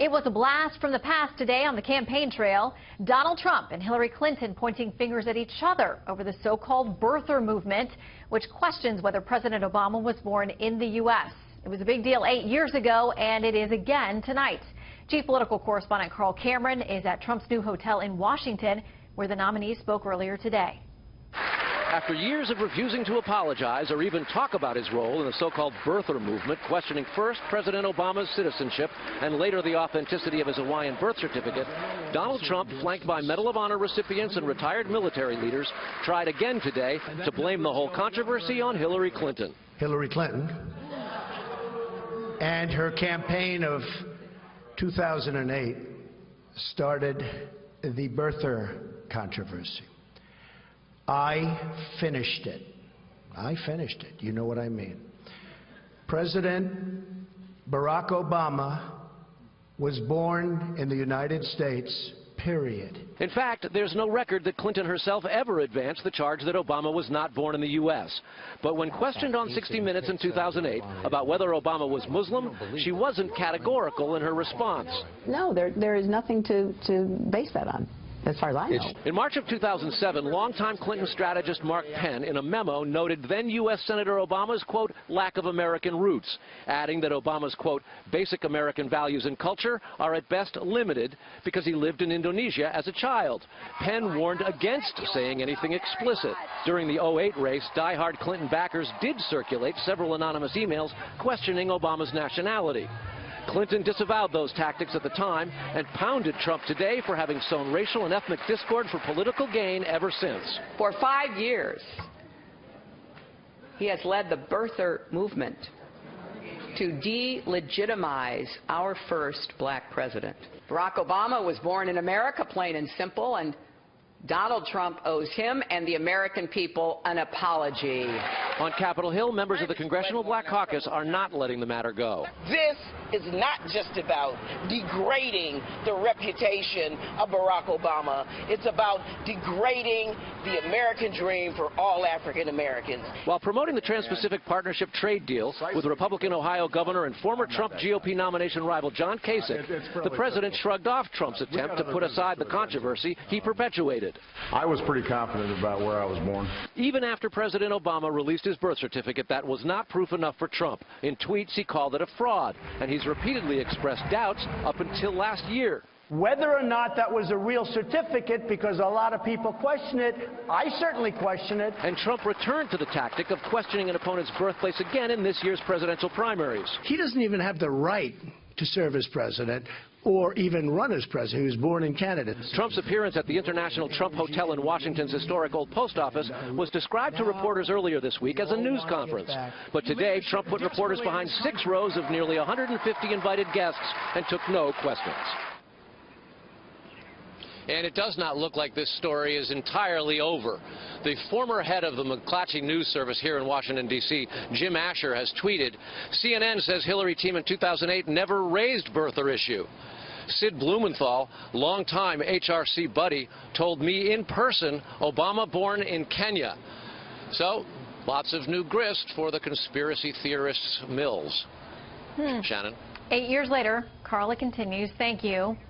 It was a blast from the past today on the campaign trail. Donald Trump and Hillary Clinton pointing fingers at each other over the so-called birther movement, which questions whether President Obama was born in the U.S. It was a big deal 8 years ago, and it is again tonight. Chief political correspondent Carl Cameron is at Trump's new hotel in Washington, where the nominee spoke earlier today. After years of refusing to apologize or even talk about his role in the so-called birther movement, questioning first President Obama's citizenship and later the authenticity of his Hawaiian birth certificate, Donald Trump, flanked by Medal of Honor recipients and retired military leaders, tried again today to blame the whole controversy on Hillary Clinton. Hillary Clinton and her campaign of 2008 started the birther controversy. I finished it. I finished it. You know what I mean. President Barack Obama was born in the United States, period. In fact, there's no record that Clinton herself ever advanced the charge that Obama was not born in the U.S. But when questioned on 60 Minutes in 2008 about whether Obama was Muslim, she wasn't categorical in her response. No, there is nothing to base that on, as far as I know. In March of 2007, longtime Clinton strategist Mark Penn, in a memo, noted then U.S. Senator Obama's, quote, lack of American roots, adding that Obama's, quote, basic American values and culture are at best limited because he lived in Indonesia as a child. Penn warned against saying anything explicit. During the 2008 race, diehard Clinton backers did circulate several anonymous emails questioning Obama's nationality. Clinton disavowed those tactics at the time and pounded Trump today for having sown racial and ethnic discord for political gain ever since. For 5 years, he has led the birther movement to delegitimize our first black president. Barack Obama was born in America, plain and simple, and Donald Trump owes him and the American people an apology. On Capitol Hill, members of the Congressional Black Caucus are not letting the matter go. This is not just about degrading the reputation of Barack Obama. It's about degrading the American dream for all African Americans. While promoting the Trans-Pacific Partnership trade deal with Republican Ohio Governor and former Trump GOP nomination rival John Kasich, the president shrugged off Trump's attempt to put aside the controversy he perpetuated. I was pretty confident about where I was born. Even after President Obama released his birth certificate, that was not proof enough for Trump. In tweets, he called it a fraud, and he's repeatedly expressed doubts up until last year. Whether or not that was a real certificate, because a lot of people question it, I certainly question it. And Trump returned to the tactic of questioning an opponent's birthplace again in this year's presidential primaries. He doesn't even have the right to serve as president or even run as president. He was born in Canada. Trump's appearance at the International Trump Hotel in Washington's historic old post office was described to reporters earlier this week as a news conference. But today, Trump put reporters behind 6 rows of nearly 150 invited guests and took no questions. And it does not look like this story is entirely over. The former head of the McClatchy News Service here in Washington, D.C., Jim Asher, has tweeted, CNN says Hillary team in 2008 never raised birther issue. Sid Blumenthal, longtime HRC buddy, told me in person Obama born in Kenya. So, lots of new grist for the conspiracy theorists' mills. Shannon? 8 years later, Carla continues. Thank you.